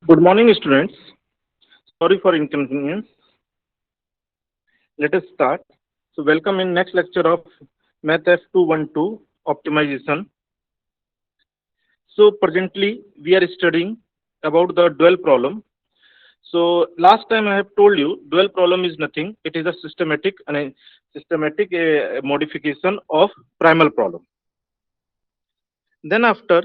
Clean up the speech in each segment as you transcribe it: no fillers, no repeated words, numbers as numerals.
Good morning, students. Sorry for inconvenience. Let us start. So, welcome in next lecture of Math F212 optimization. So, presently we are studying about the dual problem. So, last time I have told you dual problem is nothing. It is a systematic modification of primal problem. Then after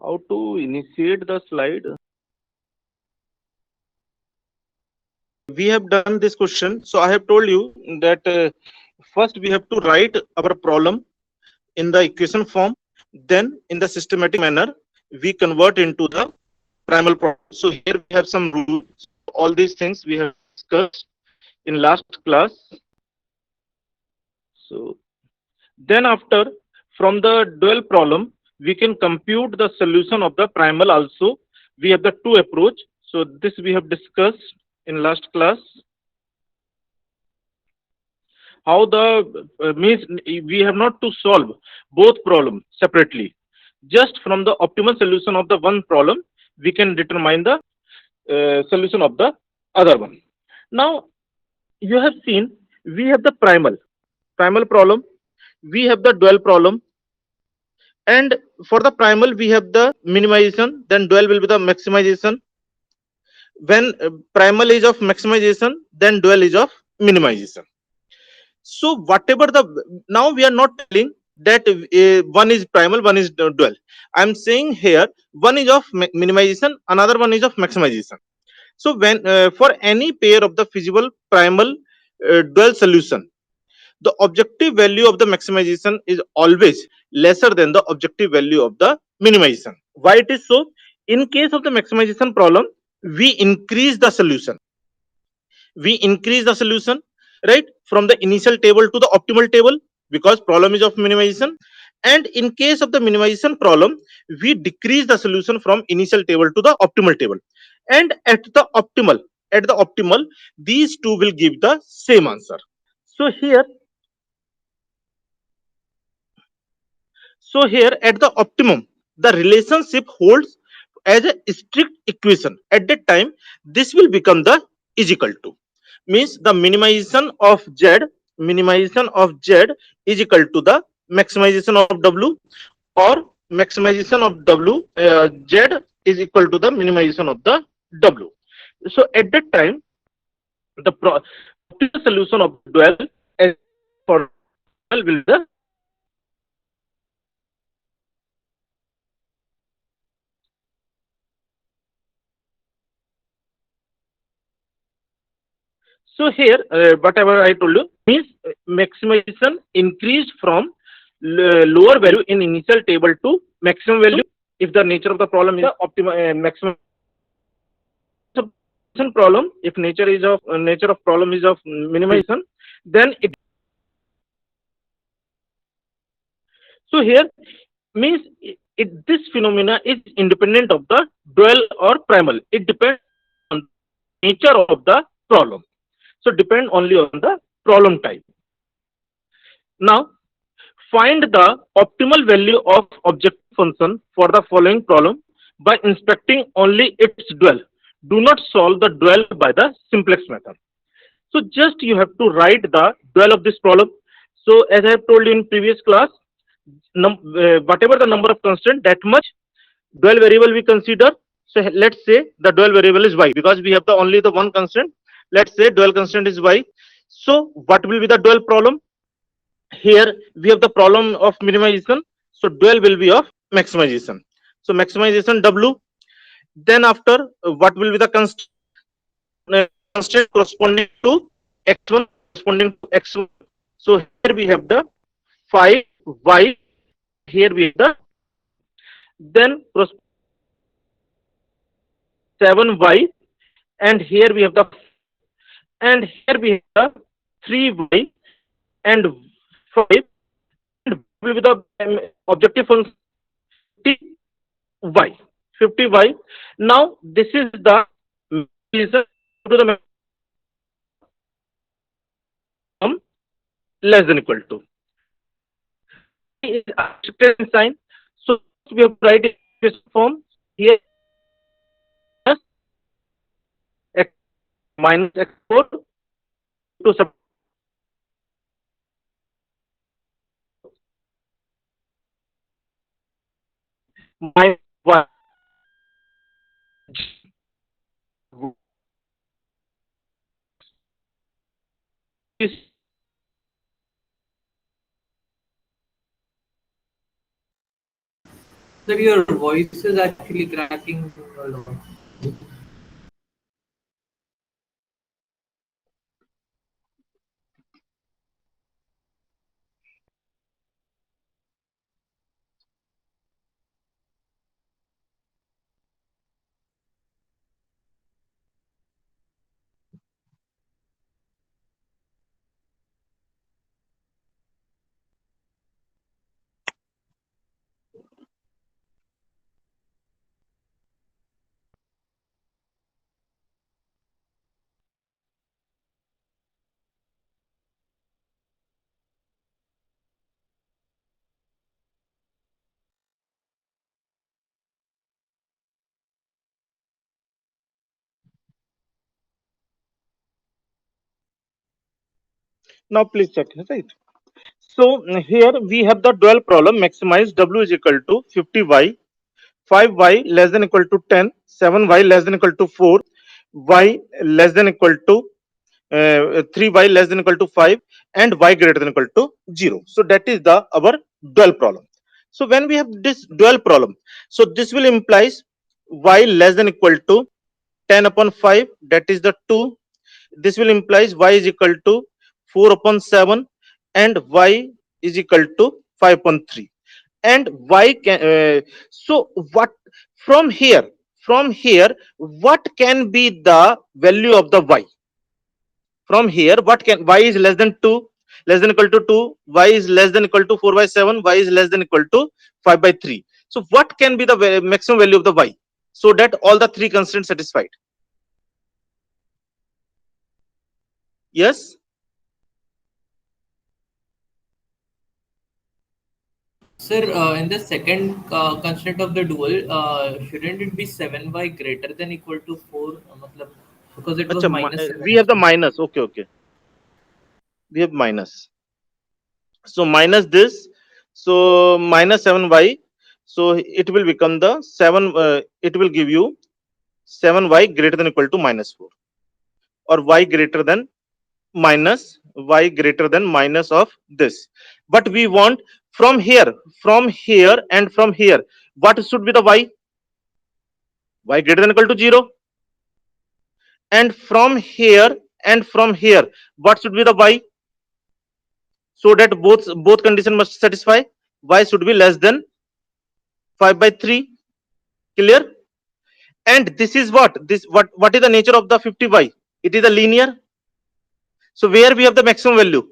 how to initiate the slide. We have done this question. So I have told you that first we have to write our problem in the equation form. Then in the systematic manner, we convert into the primal problem. So here we have some rules. All these things we have discussed in last class. So then after, from the dual problem, we can compute the solution of the primal also. We have the two approach. So this we have discussed in last class. How the means we have not to solve both problems separately. Just from the optimal solution of the one problem, we can determine the solution of the other one. Now you have seen we have the primal problem, we have the dual problem, and for the primal we have the minimization, then dual will be the maximization. When primal is of maximization, then dual is of minimization. So whatever the, now we are not telling that one is primal, one is dual. I'm saying here one is of minimization, another one is of maximization. So when for any pair of the feasible primal dual solution, the objective value of the maximization is always lesser than the objective value of the minimization. Why it is so? In case of the maximization problem, we increase the solution. We increase the solution, right, from the initial table to the optimal table, because problem is of minimization. And in case of the minimization problem, we decrease the solution from initial table to the optimal table. And at the optimal, these two will give the same answer. So here at the optimum, the relationship holds as a strict equation. At that time, this will become the is equal to, means the minimization of z is equal to the maximization of w, or maximization of w, z is equal to the minimization of the w. So at that time, the optimal solution of dual as for dual will be the. So here, whatever I told you means maximization increased from lower value in initial table to maximum value. If the nature of the problem is the maximum problem, if nature of problem is of minimization, then it. So here means this phenomena is independent of the dual or primal. It depends on the nature of the problem. So depend only on the problem type. Now find the optimal value of objective function for the following problem by inspecting only its dual. Do not solve the dual by the simplex method. So just you have to write the dual of this problem. So as I have told you in previous class, whatever the number of constant, that much dual variable we consider. So let's say the dual variable is y, because we have the only the one constant. Let's say dual constant is y. So what will be the dual problem? Here we have the problem of minimization, so dual will be of maximization. So maximization w. Then after, what will be the constant corresponding to x1 corresponding to x1. So here we have the 5y, here we have the Then 7y, and here we have the, and here we have the 3y and 5, and will be the objective function 50y. 50y. Now this is the reason to the maximum less than equal to is a restricted sign. So we have to write it in this form here plus x minus x4 to sub minus y. This Sir, your voice is actually cracking a lot. now please check, right? So here we have the dual problem. Maximize w is equal to 50y, 5y less than equal to 10, 7y less than equal to 4, y less than equal to 3y less than equal to 5, and y greater than equal to 0. So that is the our dual problem. So when we have this dual problem, so this will implies y less than equal to 10 upon 5, that is the 2. This will implies y is equal to 4 upon 7, and y is equal to 5 upon 3. And y can so what from here, from here what can be the value of the y? From here what can, y is less than 2, less than equal to 2, y is less than equal to 4 by 7, y is less than equal to 5 by 3. So what can be the maximum value of the y, so that all the three constraints satisfied? Yes. Sir, in the second constraint of the dual, shouldn't it be 7y greater than equal to 4? Because it was Acha, minus 7 we have the actually. minus. Okay, okay. We have minus. So minus this. So minus 7y. So it will become the 7. It will give you 7y greater than equal to minus 4, or y greater than minus, y greater than minus of this. But we want from here and from here, what should be the y? Y greater than equal to 0. And from here and from here, what should be the y? So that both condition must satisfy. Y should be less than 5 by 3. Clear? And this is what is the nature of the 50y? It is a linear. So where we have the maximum value?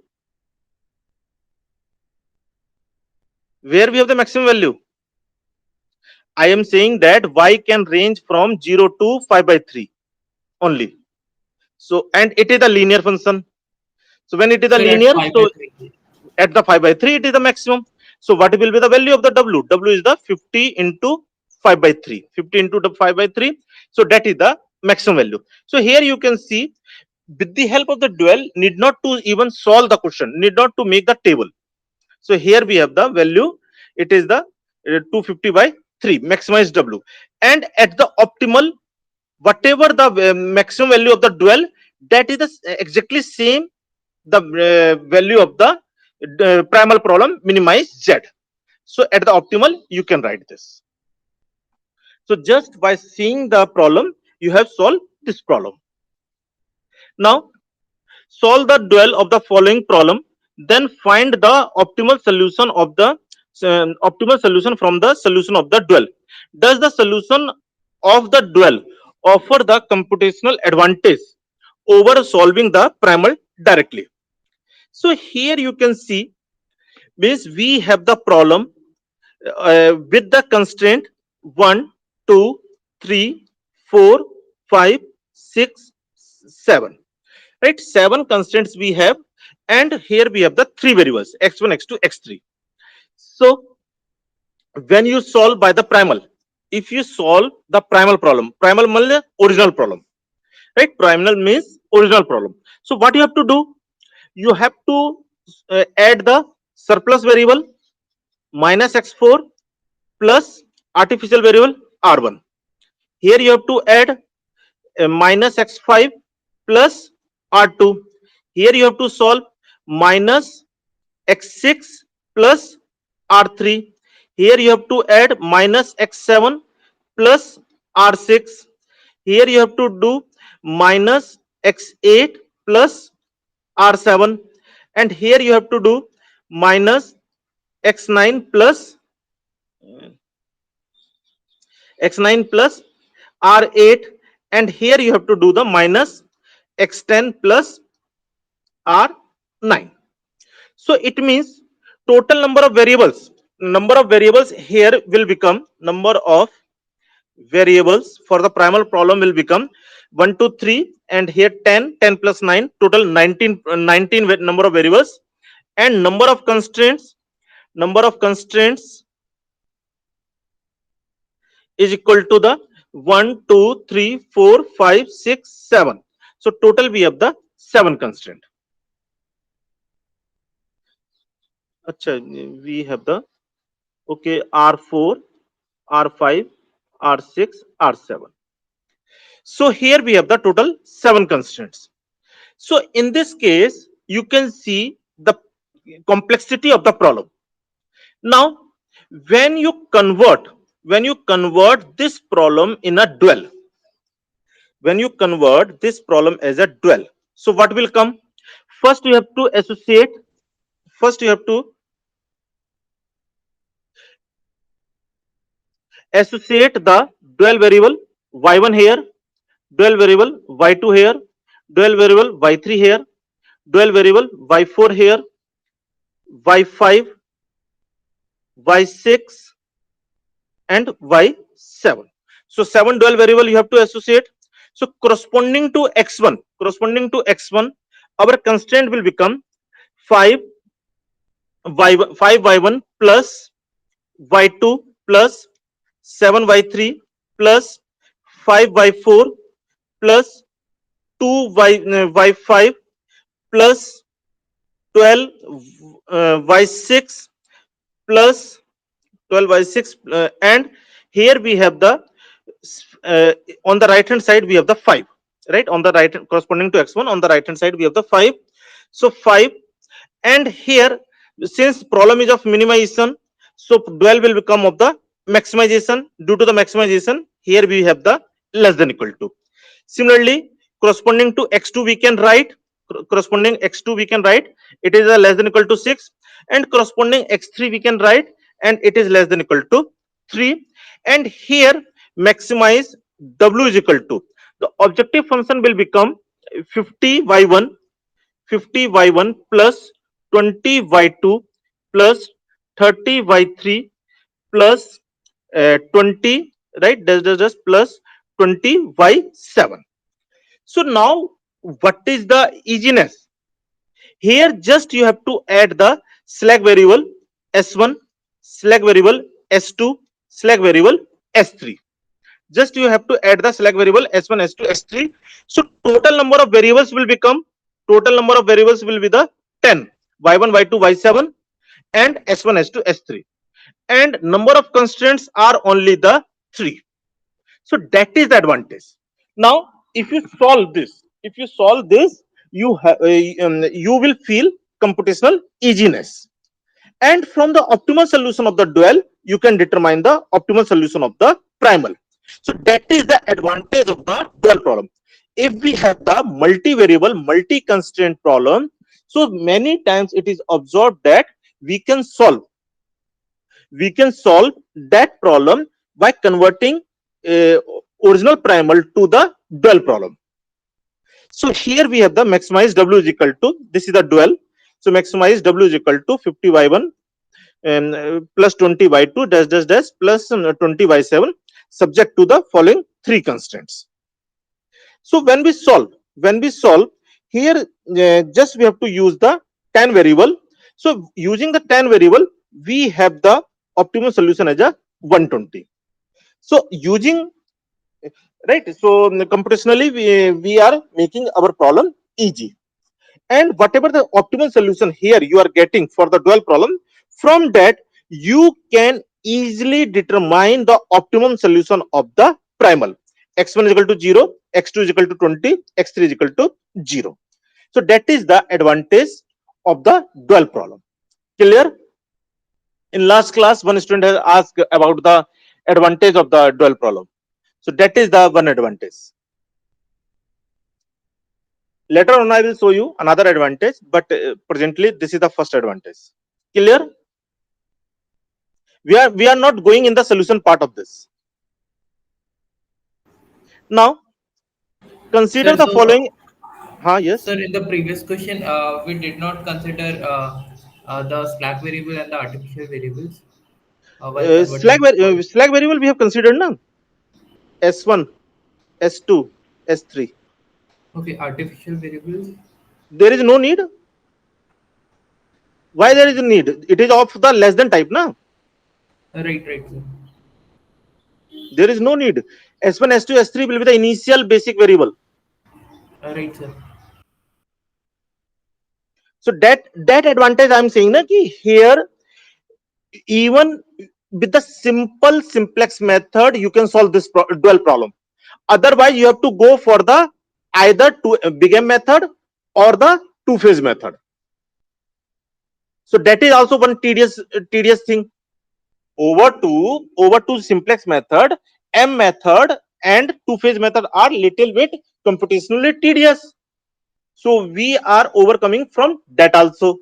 Where we have the maximum value? I am saying that y can range from 0 to 5 by 3 only. So, and it is a linear function. So when it is a Sir, at linear, 5 by so 3. at the 5 by 3 it is the maximum. So what will be the value of the w? W is the 50 into 5 by 3. 50 into the 5 by 3. So that is the maximum value. So here you can see, with the help of the dual, need not to even solve the question, need not to make the table. So here we have the value. It is the 250 by 3 maximize w. And at the optimal, whatever the maximum value of the dual, that is the exactly same the value of the primal problem, minimize z. So at the optimal you can write this. So just by seeing the problem you have solved this problem. Now solve the dual of the following problem, then find the optimal solution of the optimal solution from the solution of the dual. Does the solution of the dual offer the computational advantage over solving the primal directly? So here you can see, means we have the problem with the constraint 1, 2, 3, 4, 5, 6, 7. Right? 7 constraints we have, and here we have the 3 variables x1, x2, x3. So when you solve by the primal, if you solve the primal problem, primal means original problem, right? Primal means original problem. So what you have to do, you have to add the surplus variable minus x4 plus artificial variable r1. Here you have to add minus x5 plus r2. Here you have to solve minus x6 plus r3. Here you have to add minus x7 plus r6. Here you have to do minus x8 plus r7, and here you have to do minus x9 plus r8, and here you have to do the minus x10 plus r9. So it means total number of variables here will become, number of variables for the primal problem will become 1, 2, 3, and here 10, 10 plus 9, total 19, 19 number of variables, and number of constraints is equal to the 1, 2, 3, 4, 5, 6, 7. So total we have the 7 constraint. Acha, we have the, okay, R4, R5, R6, R7. So here we have the total 7 constraints. So in this case, you can see the complexity of the problem. Now, when you convert this problem in a dual, when you convert this problem as a dual, so what will come? First you have to associate, first you have to associate the dual variable y1 here, dual variable y2 here, dual variable y3 here, dual variable y4 here, y5, y6, and y7. So 7 dual variable you have to associate. So corresponding to x1, our constraint will become 5 y1 plus y2 plus 7 y3 plus 5 y4 plus 2 y5 plus 12 y6 plus 12 y6, and here we have the on the right hand side we have the 5, right? On the right, corresponding to x1, on the right hand side we have the 5. So 5, and here since problem is of minimization, so dual will become of the maximization. Due to the maximization, here we have the less than equal to. Similarly, corresponding to x2 we can write, it is a less than equal to 6, and corresponding x3 we can write, and it is less than equal to 3. And here maximize w is equal to, the objective function will become 50y1 plus 20y2 plus 30y3 plus 20, right? That's plus 20y7. So now what is the easiness? Here just you have to add the slack variable s1, slack variable s2, slack variable s3. Just you have to add the slack variable s1, s2, s3. So total number of variables will become, be the 10, y1, y2, y7, and s1, s2, s3, and number of constraints are only the 3. So that is the advantage. Now if you solve this, you will feel computational easiness, and from the optimal solution of the dual you can determine the optimal solution of the primal. So that is the advantage of the dual problem. If we have the multi-variable, multi-constraint problem, so many times it is observed that we can solve we can solve that problem by converting uh, original primal to the dual problem. So here we have the maximize W is equal to, this is the dual. So maximize W is equal to 50/1 and plus 20/2 dash dash dash plus 20/7 subject to the following three constants. So when we solve here, just we have to use the tan variable. So using the tan variable, we have the optimum solution as a 120. So using, right, so computationally we are making our problem easy. And whatever the optimal solution here you are getting for the dual problem, from that you can easily determine the optimum solution of the primal. X1 is equal to 0, x2 is equal to 20, x3 is equal to 0. So that is the advantage of the dual problem. Clear? In last class, one student has asked about the advantage of the dual problem. So that is the one advantage. Later on, I will show you another advantage, but presently this is the first advantage. Clear? We are not going in the solution part of this. Now, consider Sir, the so following. Yes. sir, in the previous question, we did not consider the slack variable and the artificial variables while converting to Slack variable we have considered now. S1, S2, S3. okay, artificial variables. There is no need. Why there is a need? It is of the less than type now. Right, right, sir. There is no need. S1, S2, S3 will be the initial basic variable. Right, sir. So that advantage I am saying na ki here, even with the simple simplex method you can solve this dual problem. Otherwise you have to go for the either big M method or the two phase method. So that is also one tedious thing. Over to simplex method, M method and two phase method are little bit computationally tedious. So we are overcoming from that also.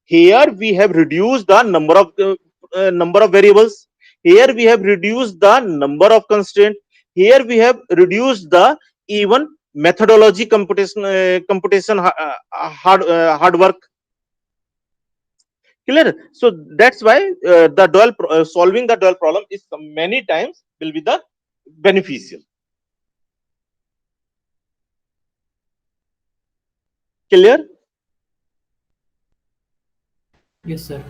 Here we have reduced the number of variables. Here we have reduced the number of constraints. Here we have reduced the even methodology computation hard work. Clear? So that's why the solving the dual problem is many times will be the beneficial. Clear? Yes, sir.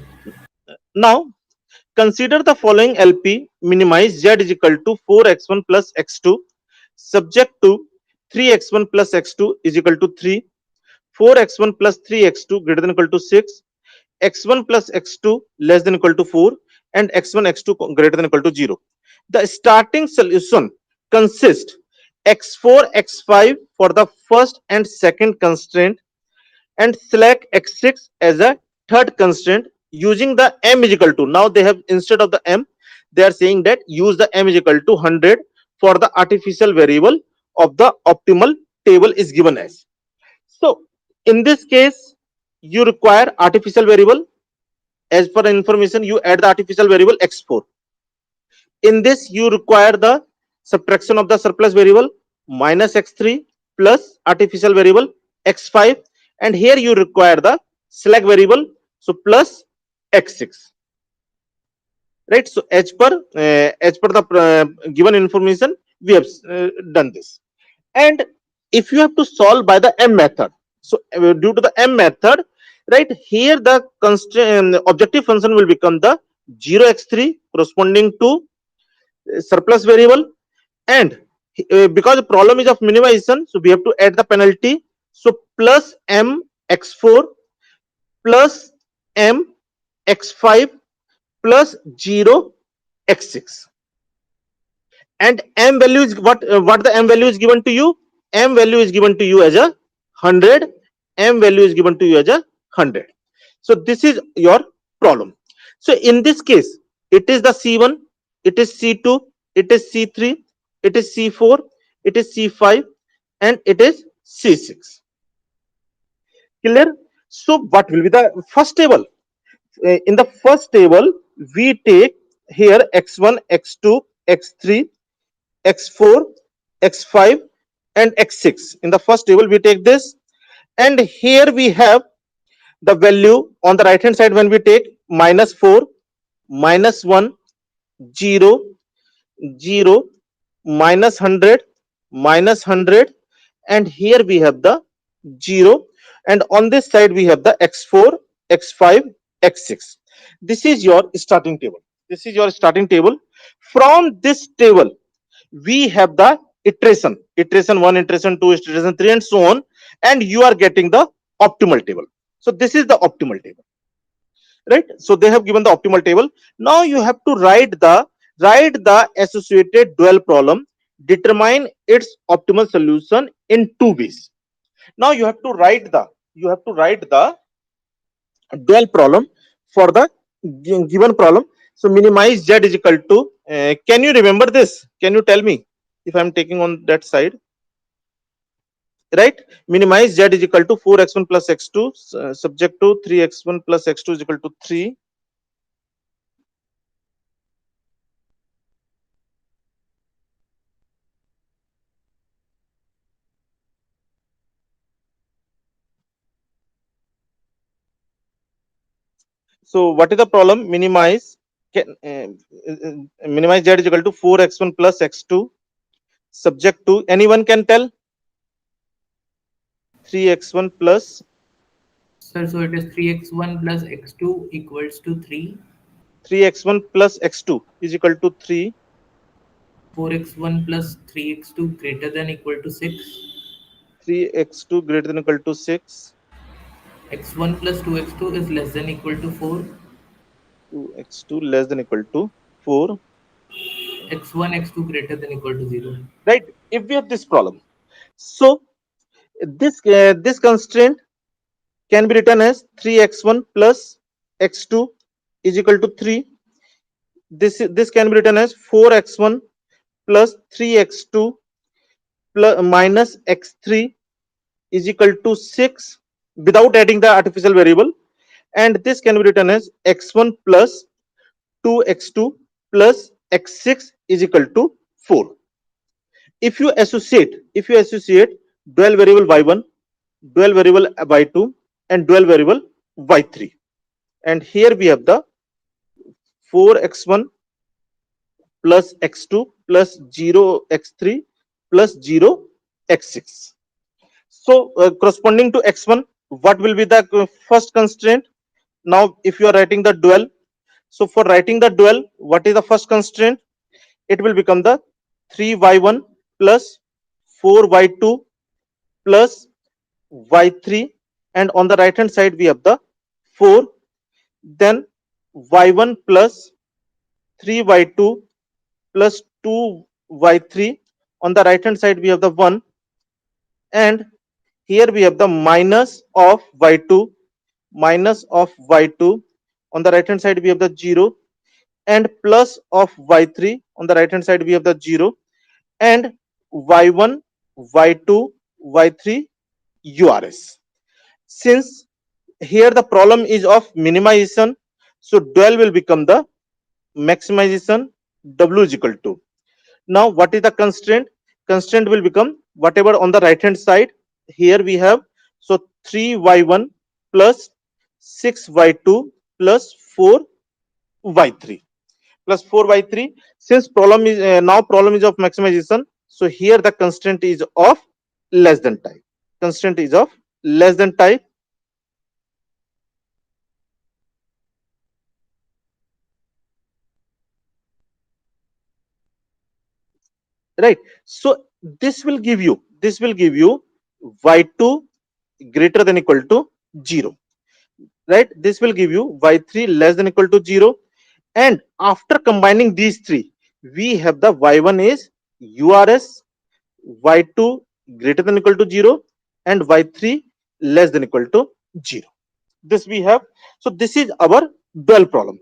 Now consider the following LP. Minimize Z is equal to 4x1 plus x2 subject to 3x1 plus x2 is equal to 3, 4x1 plus 3x2 greater than equal to 6, x1 plus x2 less than equal to 4, and x1 x2 greater than equal to 0. The starting solution consists x4 x5 for the first and second constraint and select x6 as a third constraint using the m is equal to, now they have instead of the m they are saying that use the m is equal to 100 for the artificial variable of the optimal table is given as. So in this case you require artificial variable. As per information you add the artificial variable x4. In this you require the subtraction of the surplus variable minus x3 plus artificial variable x5, and here you require the slack variable, so plus x6, right? So as per the given information we have done this. And if you have to solve by the m method, so due to the m method, right, here the constraint objective function will become the 0x3 corresponding to surplus variable, and because the problem is of minimization, so we have to add the penalty, so plus m x4 plus m x5 plus 0 x6, and m value is what the m value is given to you. M value is given to you as a 100. M value is given to you as a 100. So this is your problem. So in this case it is the C1, it is C2, it is C3, it is C4, it is C5, and it is C6. Clear? So what will be the first table? In the first table, we take here x1, x2, x3, x4, x5, and x6. In the first table, we take this, and here we have the value on the right hand side when we take -4, -1, 0, 0, -100, -100, and here we have the 0, and on this side we have the x4, x5, x6. This is your starting table. This is your starting table. From this table we have the iteration 1, iteration 2, iteration 3, and so on, and you are getting the optimal table. So this is the optimal table, right? So they have given the optimal table. Now you have to write the associated dual problem, determine its optimal solution in two ways. Now you have to write the dual problem for the given problem. So minimize z is equal to, can you remember this? Can you tell me if I'm taking on that side? Right, minimize z is equal to 4x1 plus x2 subject to 3x1 plus x2 is equal to 3. So what is the problem? Minimize z is equal to 4x1 plus x2 subject to, anyone can tell? 3x1 plus Sir, so it is 3x1 plus x2 equals to 3. 3x1 plus x2 is equal to 3. 4x1 plus 3x2 greater than equal to 6. 3x2 greater than equal to 6. x1 plus 2x2 is less than equal to 4. 2x2 less than equal to 4. x1, x2 greater than equal to 0. Right? If we have this problem, so this constraint can be written as 3x1 plus x2 is equal to 3. This can be written as 4x1 plus 3x2 plus minus x3 is equal to 6 without adding the artificial variable, and this can be written as x1 plus 2x2 plus x6 is equal to 4. If you associate dual variable y1, dual variable y2, and dual variable y3, and here we have the 4x1 plus x2 plus 0x3 plus 0x6. So corresponding to x1, what will be the first constraint? Now if you are writing the dual, so for writing the dual, what is the first constraint? It will become the 3y1 plus 4y2 plus y3, and on the right hand side we have the 4. Then y1 plus 3y2 plus 2y3, on the right hand side we have the 1, and here we have the minus of y2, on the right hand side we have the 0, and plus of y3, on the right hand side we have the 0, and y1, y2, y3 urs. Since here the problem is of minimization, so dual will become the maximization, w is equal to. Now what is the constraint? Constraint will become whatever on the right hand side. Here we have, so 3y1 plus 6y2 plus 4y3 plus 4y3. Since problem is now problem is of maximization, so here the constraint is of less than type. Constraint is of less than type. Right. So this will give you y2 greater than equal to 0. Right. This will give you y3 less than equal to 0. And after combining these three, we have the y1 is urs, y2 greater than equal to 0, and y3 less than equal to 0. This we have. So this is our dual problem.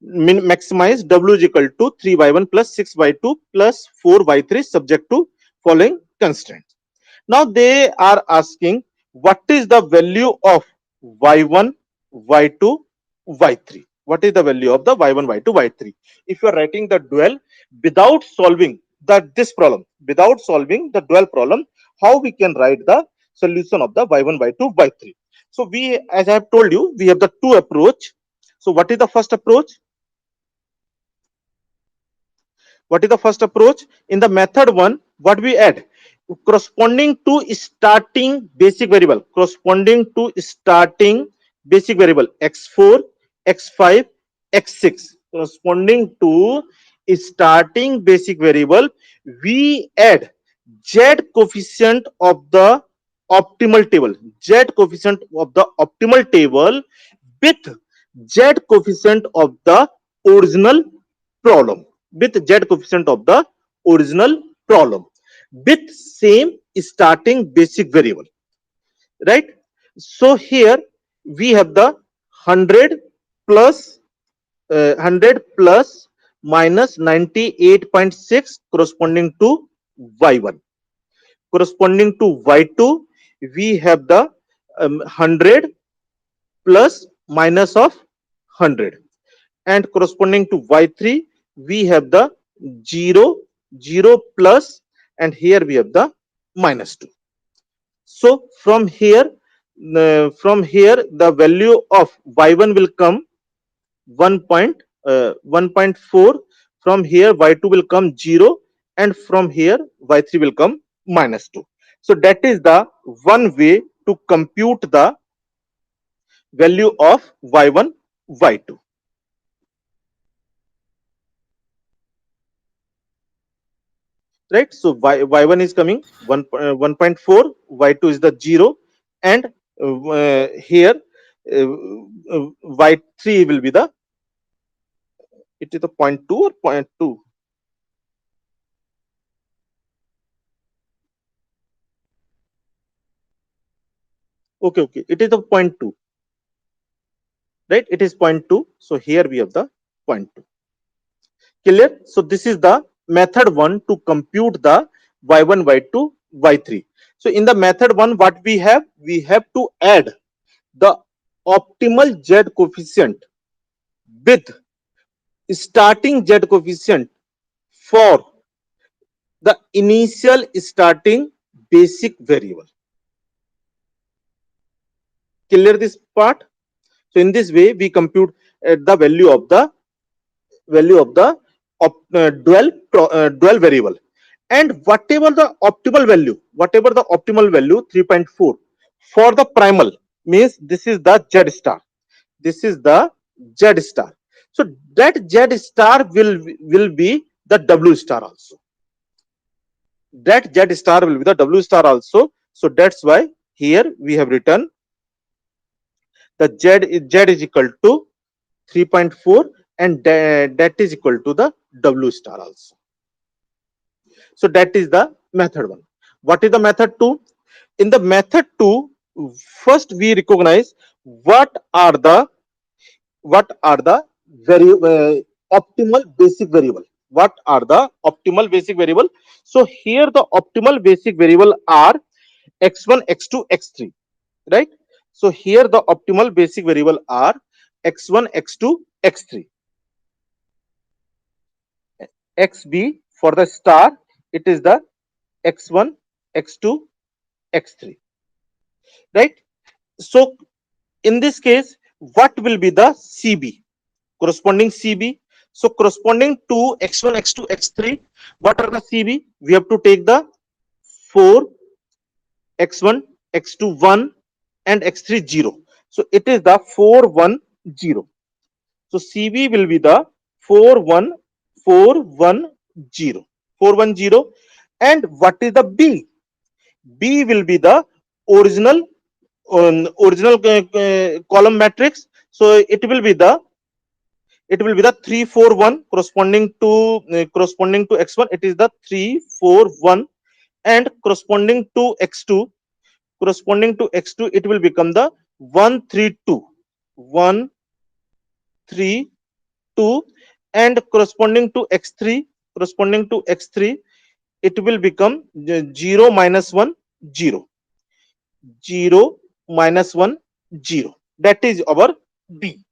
Maximize w is equal to 3y1 plus 6y2 plus 4y3 subject to following constraints. Now they are asking what is the value of y1, y2, y3. What is the value of the y1, y2, y3? If you are writing the dual without solving this problem, without solving the dual problem, how we can write the solution of the y1, y2, y3? So we, as I have told you, we have the two approach. So what is the first approach? What is the first approach? In the method one, what we add? Corresponding to starting basic variable, corresponding to starting basic variable x4, x5, x6, corresponding to starting basic variable, we add z coefficient of the optimal table, z coefficient of the optimal table with z coefficient of the original problem, with z coefficient of the original problem with same starting basic variable, right? So here we have the 100 plus 100 plus minus 98.6 corresponding to y1. Corresponding to y2, we have the 100 plus minus of 100, and corresponding to y3 we have the 0, 0 plus, and here we have the minus 2. So from here the value of y1 will come 1.4, from here y2 will come 0, and from here y3 will come minus 2. So that is the one way to compute the value of y1, y2. Right? So y1 is coming 1.4, y2 is the 0, and here y3 will be the, it is the 0.2 or 0.2. Okay, it is the 0.2, right? It is 0.2. So here we have the 0.2. Clear? So this is the method 1 to compute the y1, y2, y3. So in the method 1, what we have to add the optimal z coefficient with starting z coefficient for the initial starting basic variable. Clear this part? So in this way we compute the value of the dual variable, and whatever the optimal value 3.4 for the primal, means this is the z star, this is the z star. So that z star will be the w star also, that z star will be the w star also. So that's why here we have written the z is equal to 3.4, and that is equal to the w star also. So that is the method 1. What is the method 2? In the method 2, first we recognize what are the very optimal basic variable. What are the optimal basic variable? So here the optimal basic variable are x1, x2, x3, right? So here the optimal basic variable are x1, x2, x3. xb for the star, it is the x1, x2, x3, right? So in this case, what will be the cb, corresponding cb? So corresponding to x1, x2, x3, what are the cb? We have to take the 4, x1, x2 1, and x3 0. So it is the 4 1 0. So cb will be the 4 1 4 1 0, 4 1 0. And what is the b? B will be the original column matrix. So it will be the 3 4 1 corresponding to x1. It is the 3 4 1, and corresponding to x2, it will become the 1 3 2, 1 3 2, and corresponding to x3, it will become 0 minus 1 0, 0 minus 1 0. That is our b.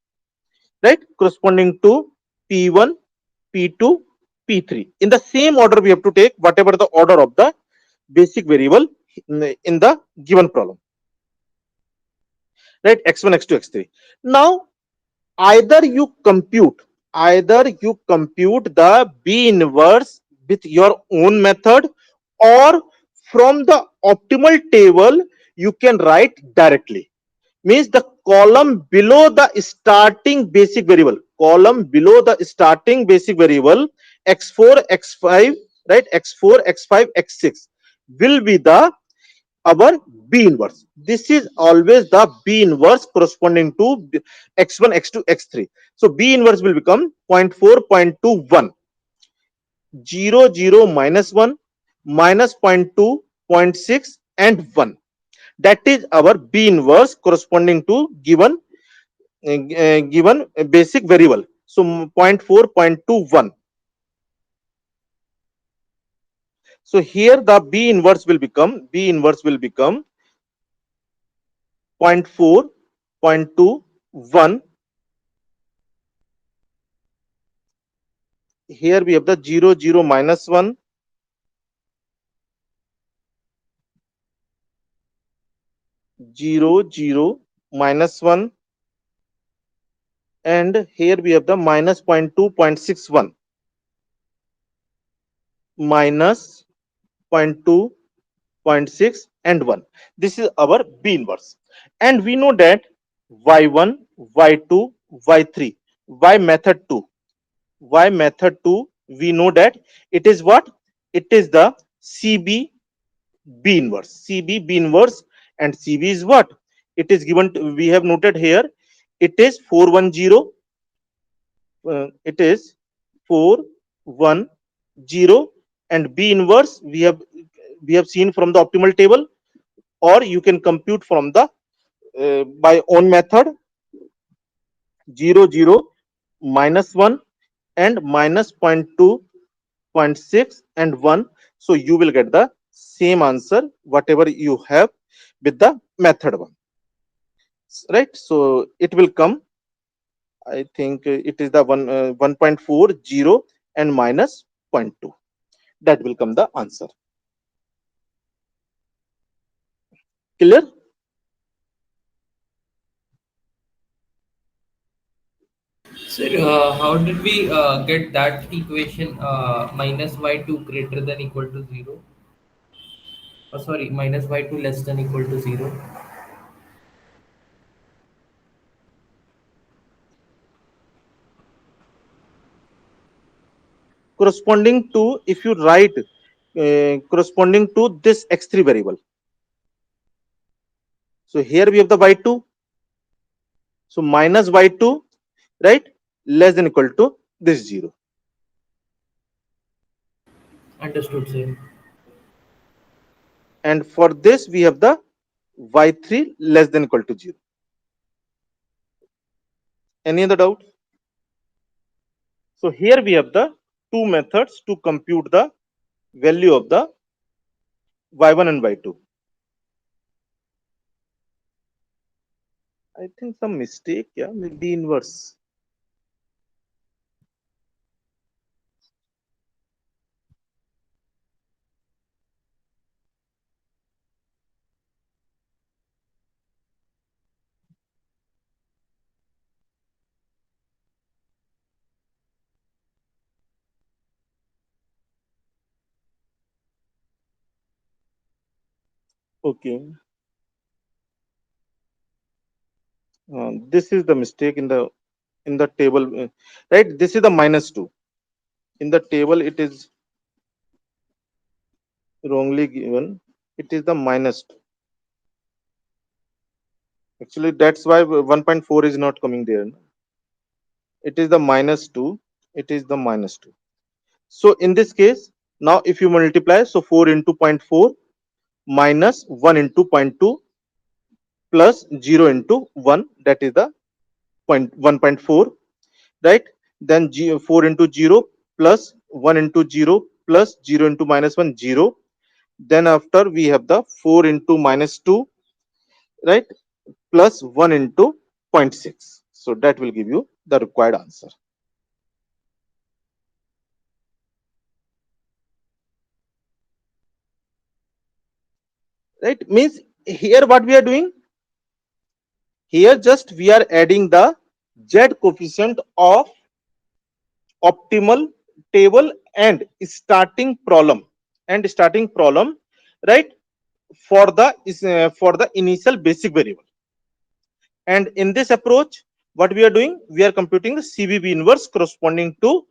right, corresponding to P1, P2, P3. In the same order, we have to take whatever the order of the basic variable in the given problem, right? X1, X2, X3. Now, either you compute the B inverse with your own method, or from the optimal table you can write directly. Means the column below the starting basic variable, x4, x5, right, x4, x5, x6 will be the our B inverse. This is always the B inverse corresponding to x1, x2, x3. So B inverse will become 0 0.4, 0 0.21, 0, 0, minus 1, minus 0 0.2, 0 0.6, and 1. That is our B inverse corresponding to given basic variable. So 0 0.4, 0 0.21. So here the B inverse will become 0.4, 0.21. Here we have the 0, 0, minus 1, 0, 0, minus 1, and here we have the minus 0.2, 0.61, minus 0.2, 0.6, and 1. This is our B inverse. And we know that y1, y2, y3, y method 2, we know that it is what? It is the CB B inverse. CB B inverse, and CB is what? It is given to, we have noted here, it is 410. It is 410, and B inverse we have seen from the optimal table, or you can compute from the by own method, 0, 0, minus 1, and minus 0 0.2, 0 0.6, and 1. So you will get the same answer whatever you have with the method 1, right? So it will come, I think it is the 1.40 and minus 0.2. That will come the answer. Clear? Sir, how did we get that equation minus y2 greater than equal to 0? Oh, sorry, minus y2 less than equal to 0. Corresponding to, if you write corresponding to this x3 variable. So here we have the y2. So minus y2, right, less than equal to this 0. Understood, sir. And for this we have the y3 less than equal to 0. Any other doubt? So here we have the two methods to compute the value of the y1 and y2. I think some mistake, yeah, maybe inverse. Okay, this is the mistake in the table, right? This is the minus 2. In the table, it is wrongly given. It is the minus 2. Actually, that's why 1.4 is not coming there. It is the minus 2. It is the minus 2. So in this case, now if you multiply, so 4 into 0.4 minus 1 into 0.2 plus 0 into 1, that is the 1.4, right? Then 4 into 0 plus 1 into 0 plus 0 into minus 1, 0. Then after we have the 4 into minus 2, right, plus 1 into 0.6. So that will give you the required answer. Right? Means here what we are doing? Here just we are adding the Z coefficient of optimal table and starting problem, right? For the initial basic variable. And in this approach, what we are doing? We are computing the CVB inverse corresponding to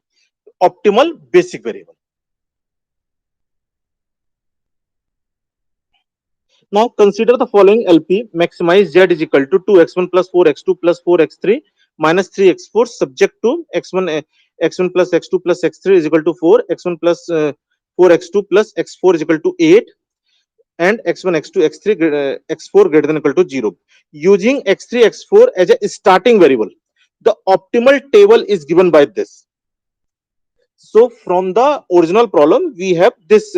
optimal basic variable. Now consider the following LP. Maximize Z is equal to 2x1 plus 4x2 plus 4x3 minus 3x4 subject to x1 plus x2 plus x3 is equal to 4, x1 plus 4x2 plus x4 is equal to 8, and x1 x2 x3 x4 greater than or equal to 0. Using x3 x4 as a starting variable, the optimal table is given by this. So from the original problem we have this,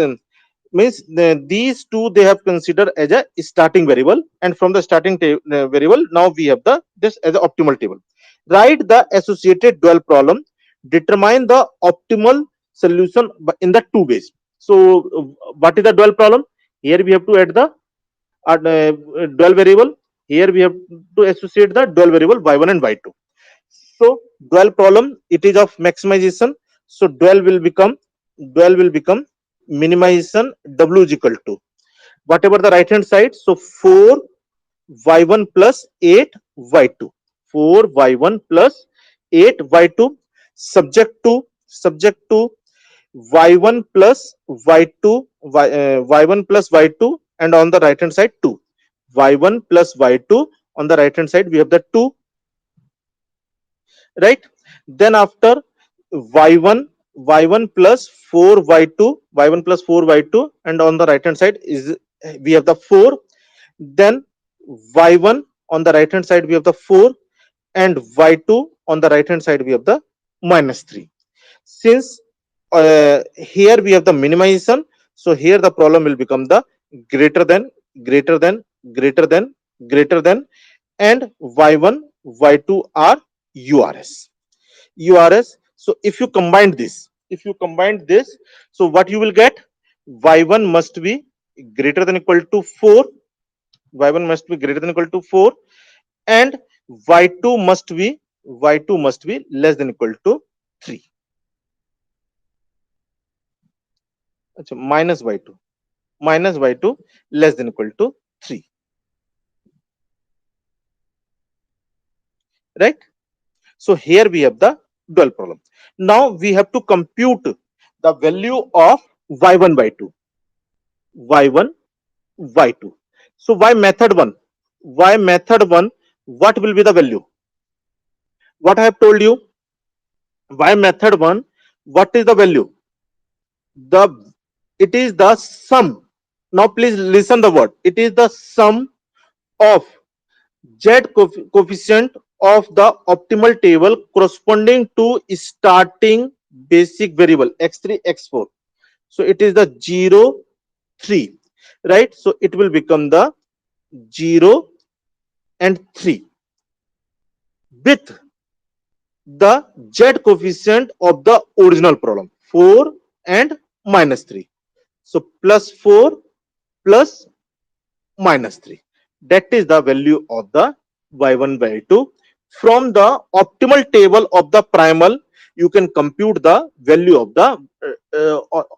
means these two they have considered as a starting variable, and from the starting variable now we have the this as an optimal table. Write the associated dual problem, determine the optimal solution in the two ways. So what is the dual problem? Here we have to add the dual variable. Here we have to associate the dual variable y1 and y2. So dual problem, it is of maximization. So dual will become minimization. W is equal to whatever the right hand side. So 4 y1 plus 8 y2. 4 y1 plus 8 y2 subject to y1 plus y2 y1 plus y2, and on the right hand side 2 y1 plus y2. On the right hand side we have the 2, right? Then after y1 plus 4 y2 y1 plus 4 y2, and on the right hand side is we have the 4. Then y1 on the right hand side we have the 4, and y2 on the right hand side we have the minus 3. Since here we have the minimization, so here the problem will become the greater than greater than greater than greater than, and y1 y2 are urs. So if you combine this, so what you will get? Y1 must be greater than equal to 4, y1 must be greater than equal to 4, and y2 must be less than equal to 3. Achha, minus y2 less than equal to 3, right? So here we have the dual problem. Now we have to compute the value of y1 y2 y1 y2. So why method 1? Why method 1? What will be the value? What I have told you? Why method 1? What is the value? The It is the sum. Now please listen the word. It is the sum of Z coefficient of the optimal table corresponding to starting basic variable x3 x4. So it is the 0 3, right? So it will become the 0 and 3 with the Z coefficient of the original problem 4 and minus 3. So plus 4 plus minus 3. That is the value of the y1 y2. From the optimal table of the primal, you can compute the value of the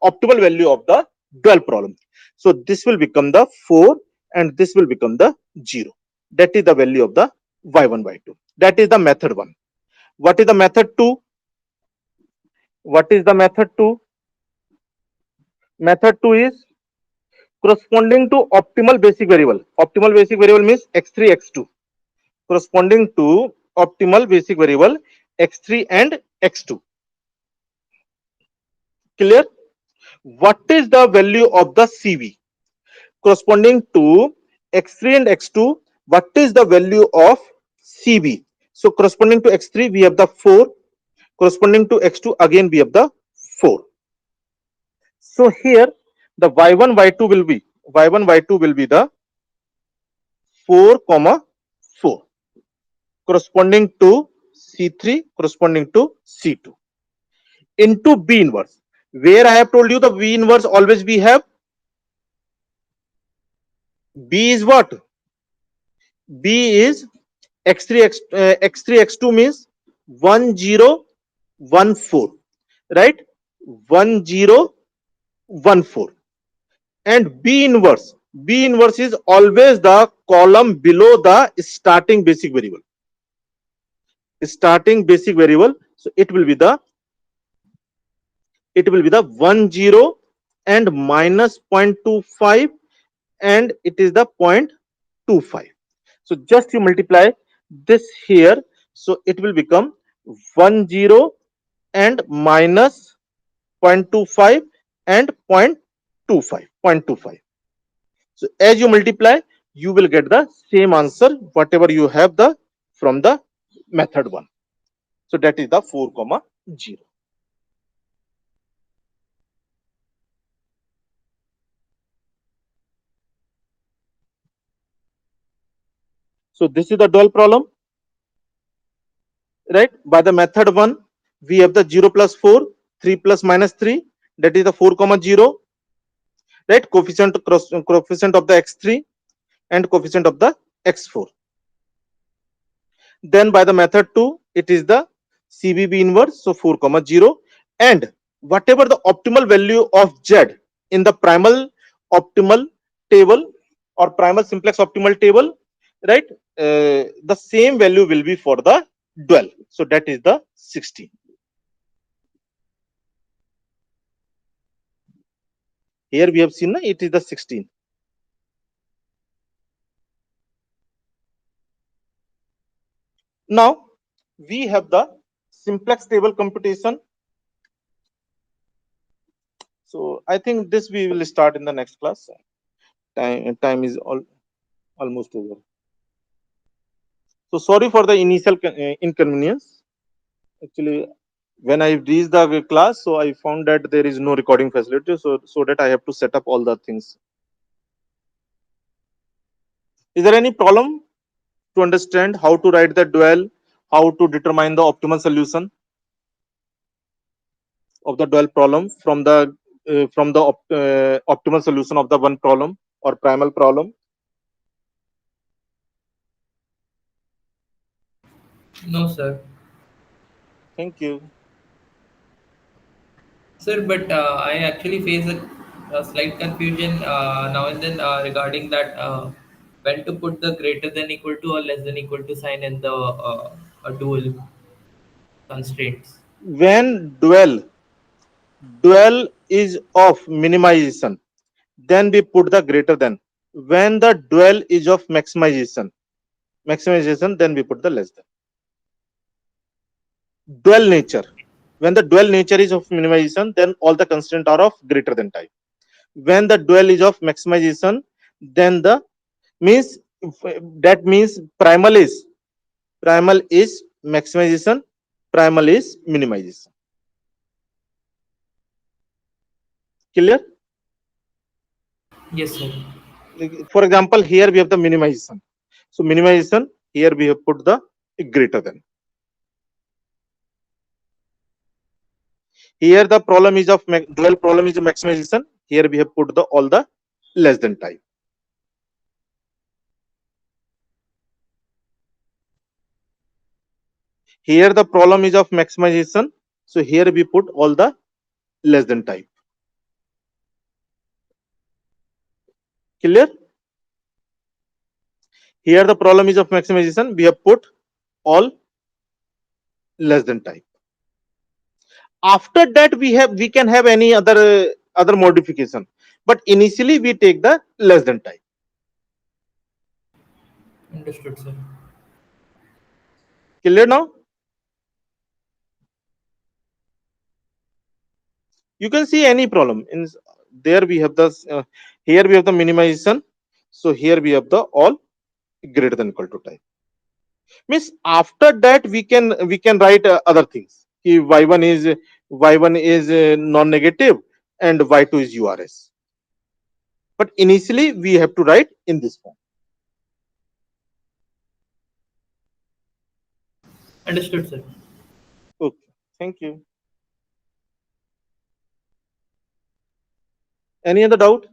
optimal value of the dual problem. So this will become the 4 and this will become the 0. That is the value of the y1 y2. That is the method 1. What is the method 2? What is the method 2? Method 2 is corresponding to optimal basic variable. Optimal basic variable means x3 x2, corresponding to optimal basic variable x3 and x2. Clear? What is the value of the CV corresponding to x3 and x2? What is the value of CV? So corresponding to x3 we have the 4, corresponding to x2 again we have the 4. So here the y1 y2 will be the 4 comma 4. corresponding to C3 corresponding to C2 into B inverse, where I have told you the V inverse always we have B is what? B is x3 x2 means 1014, right? 1014. And B inverse is always the column below the starting basic variable. So it will be the 10 and minus 0.25, and it is the 0.25. So just you multiply this here, so it will become 10 and minus 0.25 and 0.25. So as you multiply, you will get the same answer whatever you have the from the method 1. So that is the 4, 0. So this is the dual problem, right? By the method 1, we have the 0 plus 4, 3 plus minus 3, that is the 4, 0, right? Coefficient of the x3 and coefficient of the x4. Then by the method 2, it is the CBB inverse, so 4, 0, and whatever the optimal value of Z in the primal optimal table or primal simplex optimal table, right? The same value will be for the dual. So that is the 16. Here we have seen it is the 16. Now we have the simplex table computation. So I think this we will start in the next class. Time is almost over. So sorry for the initial inconvenience. Actually, when I reached the class, so I found that there is no recording facility. So that I have to set up all the things. Is there any problem to understand how to write the dual, how to determine the optimal solution of the dual problem from the optimal solution of the one problem or primal problem? No, sir. Thank you. Sir, but I actually face a slight confusion now and then regarding that when to put the greater than equal to or less than equal to sign in the dual constraints. When dual is of minimization, then we put the greater than. When the dual is of maximization, then we put the less than. Dual nature. When the dual nature is of minimization, then all the constraints are of greater than type. When the dual is of maximization, then the means that means primal is maximization, primal is minimization. Clear? Yes, sir. For example, here we have the minimization. So minimization, here we have put the greater than. Here the problem is of dual problem is of maximization. Here we have put the all the less than type. Here the problem is of maximization. So here we put all the less than type. Clear? Here the problem is of maximization. We have put all less than type. After that we can have any other modification, but initially we take the less than type. Understood, sir. Clear now? You can see any problem in there. We have the here we have the minimization. So here we have the all greater than equal to type. Means after that we can write other things. Y1 is non-negative and Y2 is URS. But initially we have to write in this form. Understood, sir. Okay, thank you. Any other doubt?